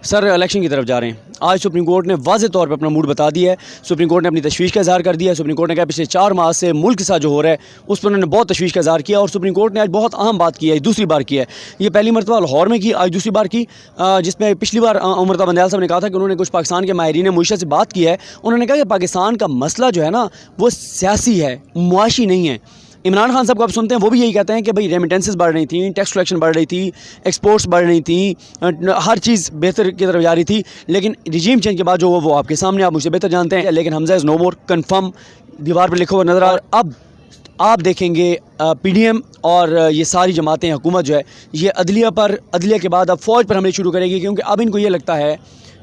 سر election کی طرف جا رہے ہیں. آج سپریم کورٹ نے واضح طور پہ اپنا موڈ بتا دیا ہے. سپریم کورٹ نے اپنی تشویش کا اظہار کر دیا ہے. سپریم کورٹ نے کہا پچھلے 4 ماہ سے ملک کے ساتھ جو ہو رہا ہے اس پر انہوں نے بہت تشویش کا اظہار کیا, اور سپریم کورٹ نے آج بہت اہم بات کی ہے, دوسری بار کی ہے. یہ پہلی مرتبہ لاہور میں کی, آج دوسری بار کی, جس میں پچھلی بار امرتا بندیال صاحب نے کہا تھا کہ انہوں نے کچھ پاکستان کے ماہرین معیشت سے بات کی ہے. انہوں نے کہا کہ پاکستان کا مسئلہ جو ہے نا وہ سیاسی ہے, معاشی نہیں ہے. عمران خان صاحب کو آپ سنتے ہیں, وہ بھی یہی کہتے ہیں کہ بھائی ریمیٹنسز بڑھ رہی تھیں, ٹیکس کلیکشن بڑھ رہی تھی, ایکسپورٹس بڑھ رہی تھیں, ہر چیز بہتر کی طرف جا رہی تھی. لیکن رجیم چینج کے بعد جو وہ آپ کے سامنے, آپ مجھ سے بہتر جانتے ہیں. لیکن حمزہ از نو مور کنفرم دیوار پہ لکھا ہوا نظر آ رہا ہے. اب آپ دیکھیں گے پی ڈی ایم اور یہ ساری جماعتیں, حکومت جو ہے یہ عدلیہ کے بعد اب فوج پر حملے شروع کرے گی, کیونکہ اب ان کو یہ لگتا ہے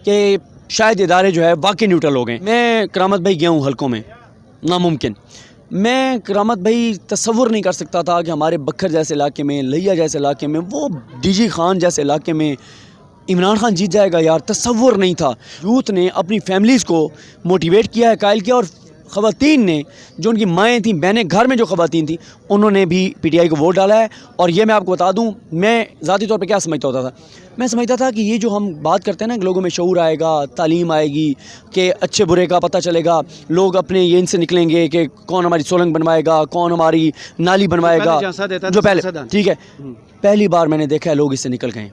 کہ شاید ادارے جو ہے واقعی نیوٹرل ہو گئے. میں کرامت بھائی گیا ہوں حلقوں میں, ناممکن. میں کرامت بھائی تصور نہیں کر سکتا تھا کہ ہمارے بکھر جیسے علاقے میں, لیا جیسے علاقے میں, وہ ڈی جی خان جیسے علاقے میں عمران خان جیت جائے گا. یار تصور نہیں تھا. یوتھ نے اپنی فیملیز کو موٹیویٹ کیا ہے, قائل کیا, اور خواتین نے جو ان کی مائیں تھیں, بہنیں, گھر میں جو خواتین تھیں, انہوں نے بھی پی ٹی آئی کو ووٹ ڈالا ہے. اور یہ میں آپ کو بتا دوں, میں ذاتی طور پہ کیا سمجھتا ہوتا تھا, میں سمجھتا تھا کہ یہ جو ہم بات کرتے ہیں نا کہ لوگوں میں شعور آئے گا, تعلیم آئے گی, کہ اچھے برے کا پتہ چلے گا, لوگ اپنے یہ ان سے نکلیں گے کہ کون ہماری سولنگ بنوائے گا, کون ہماری نالی بنوائے گا, جو پہلے ٹھیک ہے. پہلی بار میں نے دیکھا ہے لوگ اس سے نکل گئے.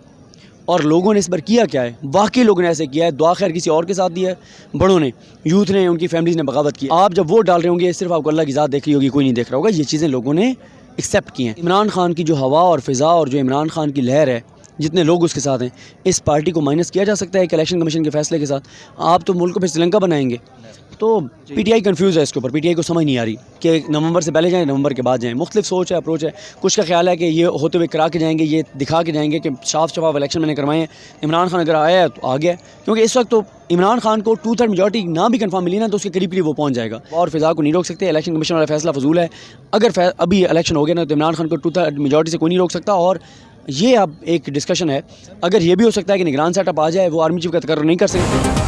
اور لوگوں نے اس پر کیا کیا ہے, واقعی لوگوں نے ایسے کیا ہے. دعا خیر کسی اور کے ساتھ دی ہے, بڑوں نے, یوتھ نے, ان کی فیملیز نے بغاوت کی. آپ جب ووٹ ڈال رہے ہوں گے صرف آپ کو اللہ کی ذات دیکھ رہی ہوگی, کوئی نہیں دیکھ رہا ہوگا. یہ چیزیں لوگوں نے ایکسیپٹ کی ہیں. عمران خان کی جو ہوا اور فضا اور جو عمران خان کی لہر ہے, جتنے لوگ اس کے ساتھ ہیں, اس پارٹی کو مائنس کیا جا سکتا ہے ایک الیکشن کمیشن کے فیصلے کے ساتھ. آپ تو ملک کو پھر سری لنکا بنائیں گے. تو پی ٹی آئی کنفیوز ہے اس کے اوپر. پی ٹی آئی کو سمجھ نہیں آ رہی کہ نومبر سے پہلے جائیں, نومبر کے بعد جائیں. مختلف سوچ ہے, اپروچ ہے. کچھ کا خیال ہے کہ یہ ہوتے ہوئے کرا کے جائیں گے, یہ دکھا کے جائیں گے کہ شفاف الیکشن میں نے کروائے ہیں. عمران خان اگر آیا ہے تو آ گیا, کیونکہ اس وقت تو عمران خان کو 2/3 میجورٹی نہ بھی کنفرم ملی نا, تو اس کے قریب وہ پہنچ جائے گا. اور فضا کو نہیں روک سکتے. الیکشن کمیشن والا فیصلہ فضول ہے. اگر ابھی الیکشن ہو گیا نا تو عمران خان کو 2/3 میجورٹی سے کوئی نہیں روک سکتا. اور یہ اب ایک ڈسکشن ہے, اگر یہ بھی ہو سکتا ہے کہ نگران سیٹ اپ آ جائے, وہ آرمی چیف کا تقرر نہیں کر سکتے.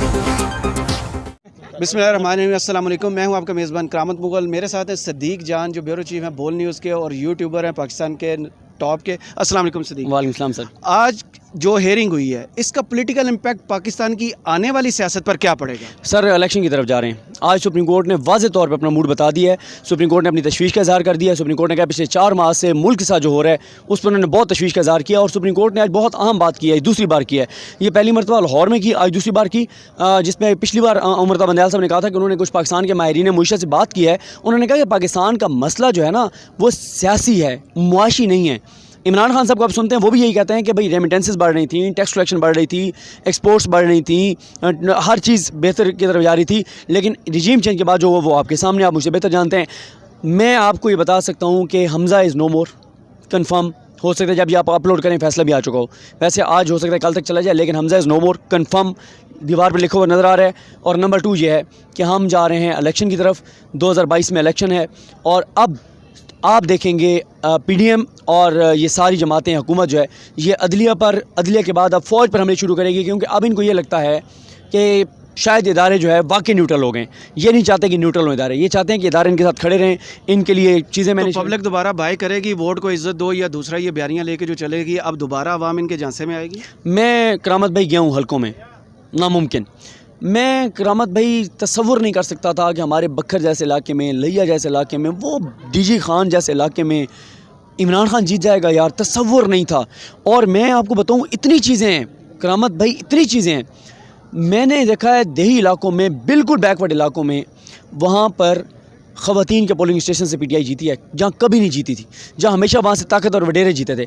بسم اللہ الرحمن الرحیم. السلام علیکم. میں ہوں آپ کا میزبان کرامت مغل. میرے ساتھ ہیں صدیق جان, جو بیورو چیف ہیں بول نیوز کے, اور یوٹیوبر ہیں پاکستان کے ٹاپ کے. السلام علیکم صدیق. وعلیکم السلام سر. آج جو ہیئرنگ ہوئی ہے, اس کا پولیٹیکل امپیکٹ پاکستان کی آنے والی سیاست پر کیا پڑے گا؟ سر الیکشن کی طرف جا رہے ہیں. آج سپریم کورٹ نے واضح طور پہ اپنا موڈ بتا دیا ہے. سپریم کورٹ نے اپنی تشویش کا اظہار کر دیا ہے. سپریم کورٹ نے کہا پچھلے 4 ماہ سے ملک کے ساتھ جو ہو رہا ہے اس پر انہوں نے بہت تشویش کا اظہار کیا, اور سپریم کورٹ نے آج بہت اہم بات کی ہے, دوسری بار کی ہے. یہ پہلی مرتبہ لاہور میں کی, آج دوسری بار کی, جس میں پچھلی بار امرتا بندیال صاحب نے کہا تھا کہ انہوں نے کچھ پاکستان کے ماہرین معیشت سے بات کی ہے. انہوں نے کہا کہ پاکستان کا مسئلہ جو ہے نا وہ سیاسی ہے, معاشی نہیں ہے. عمران خان صاحب کو آپ سنتے ہیں, وہ بھی یہی کہتے ہیں کہ بھئی ریمیٹنسز بڑھ رہی تھیں, ٹیکس کلیکشن بڑھ رہی تھی, ایکسپورٹس بڑھ رہی تھیں, ہر چیز بہتر کی طرف جا رہی تھی. لیکن رجیم چینج کے بعد جو وہ آپ کے سامنے, آپ مجھ سے بہتر جانتے ہیں. میں آپ کو یہ بتا سکتا ہوں کہ حمزہ از نو مور کنفرم. ہو سکتا ہے جب یہ آپ اپلوڈ کریں فیصلہ بھی آ چکا ہو, ویسے آج ہو سکتا ہے کل تک چلا جائے, لیکن حمزہ از نو مور کنفرم دیوار پہ لکھا ہوا نظر آ رہا ہے. اور نمبر 2 یہ ہے کہ ہم جا رہے ہیں الیکشن کی طرف. 2022 میں الیکشن ہے, اور اب آپ دیکھیں گے پی ڈی ایم اور یہ ساری جماعتیں, حکومت جو ہے یہ عدلیہ کے بعد اب فوج پر حملے شروع کرے گی, کیونکہ اب ان کو یہ لگتا ہے کہ شاید ادارے جو ہے واقعی نیوٹرل ہو گئے. یہ نہیں چاہتے کہ نیوٹرل ہوں ادارے, یہ چاہتے ہیں کہ ادارے ان کے ساتھ کھڑے رہیں, ان کے لیے چیزیں میں نے. پبلک دوبارہ بائی کرے گی, ووٹ کو عزت دو, یا دوسرا یہ بیانیاں لے کے جو چلے گی, اب دوبارہ عوام ان کے جھانسے میں آئے گی؟ میں کرامت بھائی گیا ہوں حلقوں میں, ناممکن. میں کرامت بھائی تصور نہیں کر سکتا تھا کہ ہمارے بکھر جیسے علاقے میں, لیا جیسے علاقے میں, وہ ڈی جی خان جیسے علاقے میں عمران خان جیت جائے گا. یار تصور نہیں تھا. اور میں آپ کو بتاؤں, اتنی چیزیں ہیں کرامت بھائی, اتنی چیزیں ہیں. میں نے دیکھا ہے دیہی علاقوں میں, بالکل بیکورڈ علاقوں میں, وہاں پر خواتین کے پولنگ اسٹیشن سے پی ٹی آئی جیتی ہے, جہاں کبھی نہیں جیتی تھی, جہاں ہمیشہ وہاں سے طاقت اور وڈیرے جیتے تھے.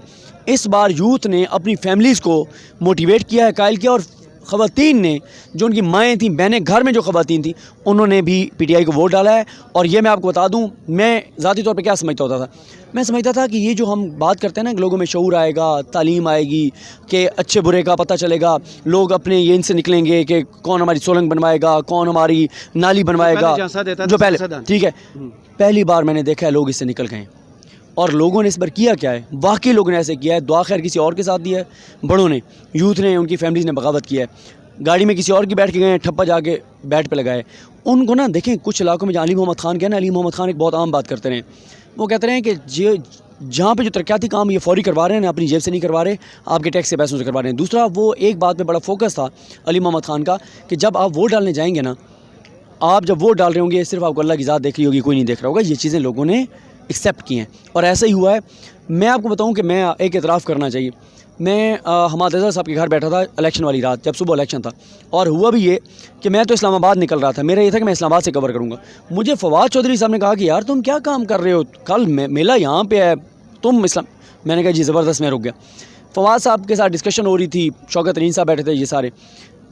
اس بار یوتھ نے اپنی فیملیز کو موٹیویٹ کیا ہے, قائل کیا, اور خواتین نے جو ان کی مائیں تھیں, بہنیں, گھر میں جو خواتین تھیں, انہوں نے بھی پی ٹی آئی کو ووٹ ڈالا ہے. اور یہ میں آپ کو بتا دوں, میں ذاتی طور پہ کیا سمجھتا ہوتا تھا, میں سمجھتا تھا کہ یہ جو ہم بات کرتے ہیں نا کہ لوگوں میں شعور آئے گا, تعلیم آئے گی, کہ اچھے برے کا پتہ چلے گا, لوگ اپنے یہ ان سے نکلیں گے کہ کون ہماری سولنگ بنوائے گا, کون ہماری نالی بنوائے گا, جو پہلے ٹھیک ہے. پہلی بار میں نے دیکھا ہے لوگ اس سے نکل گئے. اور لوگوں نے اس پر کیا کیا ہے, واقعی لوگوں نے ایسے کیا ہے. دعا خیر کسی اور کے ساتھ دی ہے, بڑوں نے, یوتھ نے, ان کی فیملیز نے بغاوت کیا ہے. گاڑی میں کسی اور کی بیٹھ کے گئے, ٹھپا جا کے بیٹ پہ لگائے. ان کو نا دیکھیں, کچھ علاقوں میں جہاں علی محمد خان کیا نا, علی محمد خان ایک بہت عام بات کرتے رہے وہ کہتے رہے ہیں کہ جہاں پہ جو ترقیاتی کام یہ فوری کروا رہے ہیں اپنی جیب سے نہیں کروا رہے, آپ کے ٹیکس کے پیسوں سے کروا رہے ہیں. دوسرا وہ ایک بات پہ بڑا فوکس تھا علی محمد خان کا کہ جب آپ ووٹ ڈالنے جائیں گے نا, آپ جب ووٹ ڈال رہے ہوں گے صرف آپ کو اللہ کی ذات دیکھ رہی ہوگی, کوئی نہیں دیکھ رہا ہوگا. یہ چیزیں لوگوں نے ایکسیپٹ کی ہیں اور ایسا ہی ہوا ہے. میں آپ کو بتاؤں کہ میں ایک اعتراف کرنا چاہیے, میں حماد اظہر صاحب کے گھر بیٹھا تھا الیکشن والی رات, جب صبح الیکشن تھا, اور ہوا بھی یہ کہ میں تو اسلام آباد نکل رہا تھا, میرا یہ تھا کہ میں اسلام آباد سے کور کروں گا. مجھے فواد چودھری صاحب نے کہا کہ یار تم کیا کام کر رہے ہو, کل میلہ یہاں پہ ہے, تم اسلام. میں نے کہا جی زبردست, میں رک گیا. فواد صاحب کے ساتھ ڈسکشن ہو رہی تھی, شوکت رین صاحب بیٹھے تھے, یہ سارے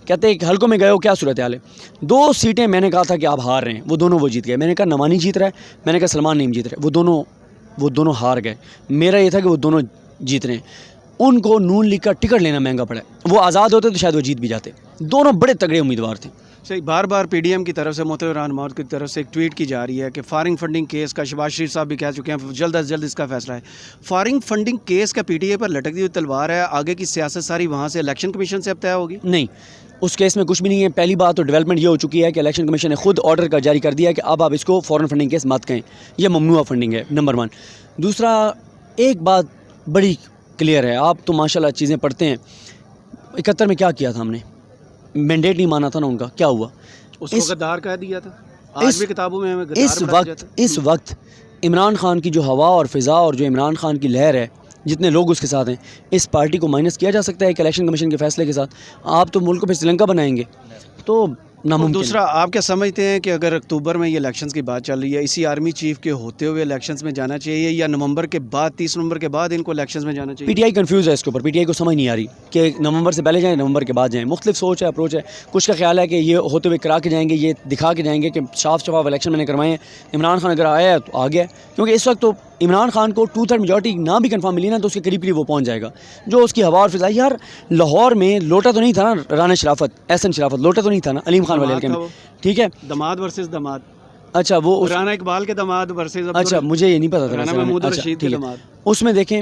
کہتے ہیں کہ حلقوں میں گئے ہو, کیا صورتحال ہے. 2 سیٹیں میں نے کہا تھا کہ آپ ہار رہے ہیں, وہ دونوں وہ جیت گئے. میں نے کہا نعمانی جیت رہا ہے, میں نے کہا سلمان نعیم جیت رہا ہے, وہ دونوں ہار گئے. میرا یہ تھا کہ وہ دونوں جیت رہے ہیں. ان کو نون لیگ کا ٹکٹ لینا مہنگا پڑا ہے, وہ آزاد ہوتے تو شاید وہ جیت بھی جاتے. دونوں بڑے تگڑے امیدوار تھے. صحیح. بار بار پی ڈی ایم کی طرف سے محترم رہنماؤں کی طرف سے ایک ٹویٹ کی جا رہی ہے کہ فارنگ فنڈنگ کیس کا شہباز شریف صاحب بھی کہہ چکے ہیں جلد از جلد اس کا فیصلہ ہے. فارنگ فنڈنگ کیس کا پی ٹی اے پر لٹکتی ہوئی تلوار ہے, آگے کی سیاست ساری وہاں سے الیکشن کمیشن سے اب طے ہوگی. نہیں, اس کیس میں کچھ بھی نہیں ہے. پہلی بات تو ڈیولپمنٹ یہ ہو چکی ہے کہ الیکشن کمیشن نے خود آرڈر کا جاری کر دیا ہے کہ اب آپ اس کو فورن فنڈنگ کیس مت کہیں, یہ ممنوع فنڈنگ ہے, نمبر 1. دوسرا, ایک بات بڑی کلیئر ہے, آپ تو ماشاءاللہ چیزیں پڑھتے ہیں. 71 میں کیا کیا تھا ہم نے, مینڈیٹ نہیں مانا تھا نا ان کا, کیا ہوا اس کو غدار کہہ دیا تھا, آج بھی کتابوں میں ہمیں غدار اس وقت عمران خان کی جو ہوا اور فضا اور جو عمران خان کی لہر ہے, جتنے لوگ اس کے ساتھ ہیں, اس پارٹی کو مائنس کیا جا سکتا ہے کہ الیکشن کمیشن کے فیصلے کے ساتھ آپ تو ملک کو پھر سری لنکا بنائیں گے, تو ناممکن. دوسرا, آپ کیا سمجھتے ہیں کہ اگر اکتوبر میں یہ الیکشنز کی بات چل رہی ہے, اسی آرمی چیف کے ہوتے ہوئے الیکشنز میں جانا چاہیے یا نومبر کے بعد 30 نومبر کے بعد ان کو الیکشنز میں جانا چاہیے؟ پی ٹی آئی کنفیوز ہے اس کے اوپر, پی ٹی آئی کو سمجھ نہیں آ رہی کہ نومبر سے پہلے جائیں نومبر کے بعد جائیں. مختلف سوچ ہے, اپروچ ہے. کچھ کا خیال ہے کہ یہ ہوتے ہوئے کرا کے جائیں گے, یہ دکھا کے جائیں گے کہ صاف شفاف الیکشن میں نے کروائے ہیں. عمران خان اگر آیا ہے تو آ گیا, کیونکہ اس وقت تو عمران خان کو 2/3 میجورٹی نہ بھی کنفرم ملی نا تو اس کے قریب قریب وہ پہنچ جائے گا. جو اس کی ہوا اور فضا, یار لاہور میں لوٹا تو نہیں تھا نا رانا شرافت, احسن شرافت, لوٹا تو نہیں تھا نا علیم خان والے حلقے میں, ٹھیک ہے, دماد ورسز دماد. اچھا وہ رانا اقبال کے دماد ورسز, اچھا مجھے یہ نہیں پتا تھا, رانا محمود رشید کے دماد. اس میں دیکھیں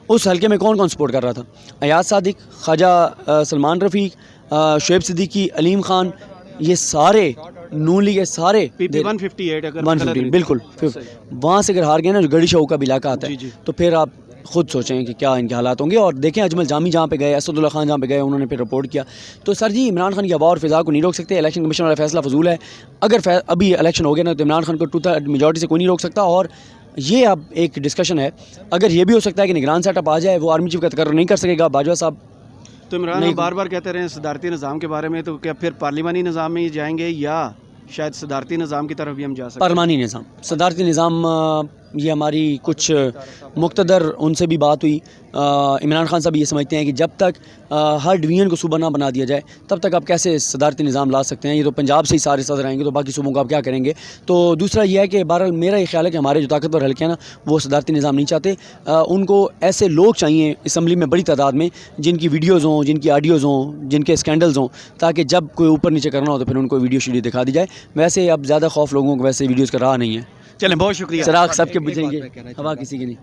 اس حلقے میں کون کون سپورٹ کر رہا تھا, ایاز صادق, خواجہ سلمان رفیق, شعیب صدیقی, علیم خان, یہ سارے نون لیگ کے سارے پی پی 158 اگر 150 بالکل. وہاں سے اگر ہار گئے نا, جو گڑی شاہو کا بھی علاقہ آتا ہے, تو پھر آپ خود سوچیں کہ کیا ان کے حالات ہوں گے. اور دیکھیں اجمل جامی جہاں پہ گئے, اسد اللہ خان جہاں پہ گئے, انہوں نے پھر رپورٹ کیا. تو سر جی عمران خان کی ہوا اور فضا کو نہیں روک سکتے, الیکشن کمیشن والا فیصلہ فضول ہے. اگر ابھی الیکشن ہو گیا نا تو عمران خان کو 2/3 میجورٹی سے کوئی نہیں روک سکتا. اور یہ اب ایک ڈسکشن ہے, اگر یہ بھی ہو سکتا ہے کہ نگران سیٹ اپ آ جائے, وہ آرمی چیف کا تقرر نہیں کر سکے گا باجوہ صاحب. تو عمران بار بار کہتے رہے صدارتی نظام کے بارے میں, تو کیا پھر پارلیمانی نظام میں ہی جائیں گے یا شاید صدارتی نظام کی طرف بھی ہم جا سکتے ہیں؟ پارلیمانی نظام, صدارتی نظام, یہ ہماری کچھ مقتدر ان سے بھی بات ہوئی. عمران خان صاحب یہ سمجھتے ہیں کہ جب تک ہر ڈویژن کو صوبہ نہ بنا دیا جائے تب تک آپ کیسے صدارتی نظام لا سکتے ہیں. یہ تو پنجاب سے ہی سارے صدر آئیں گے تو باقی صوبوں کو آپ کیا کریں گے. تو دوسرا یہ ہے کہ بہرحال میرا یہ خیال ہے کہ ہمارے جو طاقتور حلقے ہیں نا وہ صدارتی نظام نہیں چاہتے. ان کو ایسے لوگ چاہیے اسمبلی میں بڑی تعداد میں جن کی ویڈیوز ہوں, جن کی آڈیوز ہوں, جن کے اسکینڈلز ہوں, تاکہ جب کوئی اوپر نیچے کرنا ہو تو پھر ان کو ویڈیو شیڈیو دکھا دی جائے. ویسے اب زیادہ خوف لوگوں کو ویسے ویڈیوز کا رہا نہیں ہے. چلیں, بہت شکریہ. چراغ سب کے بجھیں گے, ہوا کسی کی نہیں.